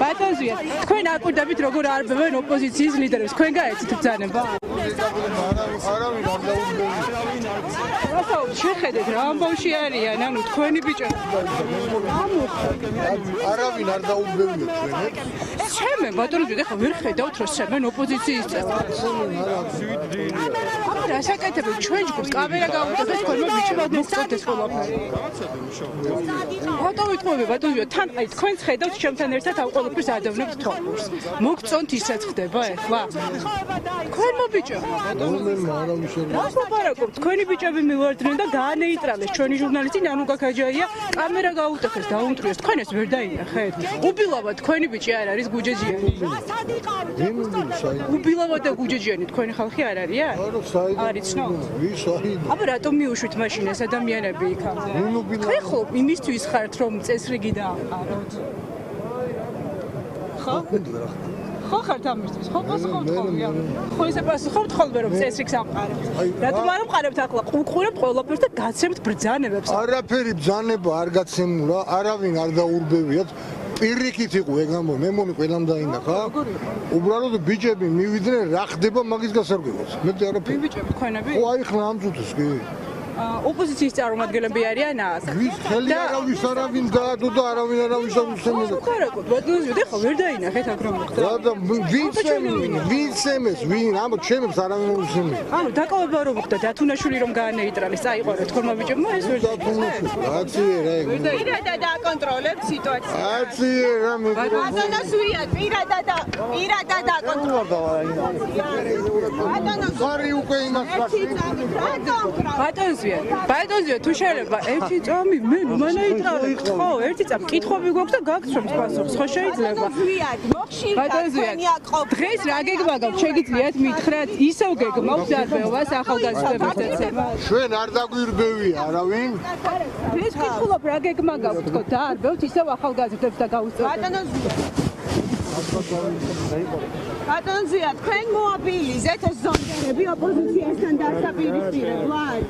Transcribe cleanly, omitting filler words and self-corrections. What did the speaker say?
ბატონზია, თქვენ აკვირდებით როგორ არბევენ ოპოზიციის ლიდერებს, თქვენ გაეცით ბრძანება? არავინ არ დაუბრუნდა. შეხედეთ რა ამბავში არიან, ანუ თქვენი ბიჭები. არავინ არ დაუბრუნდა ჩვენებს. ჩემე ბატონზია, ეხლა ვერ ხედავთ რომ შემენ ოპოზიციის წევრად. აბა რა საკეთებთ ჩვენ ჯგუფს კამერა გავუწევთ თქვენმა ბიჭებმა მოგწევთ ეს ყველაფერი. ბატონო ვიტყობები ბატონზია, თან აი თქვენც ხედავთ ჩემთან ერთად ამ ყველაფერს ადევნებთ თვალს. მოგწონთ ისაც ხდება ეხლა. თქვენმა ბიჭებმა რომელი არავინ შეიძლება. რას ვაპარაკობთ? თქვენი ბიჭები მივარდნენ და გაანეიტრალეს ჩვენი ჟურნალისტი ნანუ გაქაჯაია, კამერა გაუტეხეს, დაუნტრიეს. თქვენ ეს ვერ დაინახეთ. უბილავად თქვენი ბიჭი არ არის გუჯეჯიანი. უბილავად და გუჯეჯიანი თქვენი ხალხი არ არიან? არის ცნო? ვის არის? აბა რატომ მიუშვით მაშინ ეს ადამიანები იქამდე? თქვენ ხო იმისთვის ხართ რომ წესრიგი დაამყაროთ? ხო? ხო ხართ ამისთვის, ხო პასუხობთ ხოლმე. ხო ისე პასუხობთ ხოლმე რომ წესრიგს ამყარებთ. რატომ არ ამყარებთ ახლა? უყურებთ ყველაფერს და გაცემთ ბრძანებებს. არაფერი ბრძანება არ გაცემულა, არავინ არ დაურბევიათ. პირიქით იყო ეგ ამბო, მე მომი ყველამ დაინახა. უბრალოდ ბიჭები მივიდნენ რა ხდება მაგის გასარკვევად. მეტი არაფერი. ბიჭები თქვენები? ხო აი ხლა ამ წუთის კი. ოპოზიციის წარმომადგენლები არიან აქ. ვის ხელი არავის არავინ გაადო და არავინ არავის არ უსმენდა. ხარაკოთ, ბატონო, ხო ვერ დაინახეთ აქ რომ მოხდა. და ვინცემეს, ვინ ამბობ ჩემებს არავინ არ უსმენდა. ანუ დაკავება რომ მოხდა დათუნაშვილი რომ გაანეიტრალეს, წაიყვანეთ თქვენმა ბიჭებმა ეს ვერ დათუნაშვილი. აცი რა ეგ. პირადად აკონტროლებ სიტუაციას. აცი რა მე. ბატონოს ვია, პირადად აკონტროლებ. ხარი უკვე იმას ბატონზია, თუ შეიძლება ერთი წამი მე მანაიტრალებ ხო, ერთი წამი კითხვები გვაქვს და გაგცემთ პასუხს, ხო შეიძლება? ბატონზია, დღეს რა გეგმაგავთ, შეგიძლიათ მითხრათ, ისევ გეგმავთ დარბევას ახალგაზრდებს ეცემა. ჩვენ არ დაგვირბევია არავინ. ეს კითხულობ რა გეგმაგავთ, თქო, დარბევთ ისევ ახალგაზრდებს და გაუწევთ. ბატონზია, თქვენ მოაბილიზეთ ეს ზონდერები ოპოზიციასთან დასაპირისპირებლად.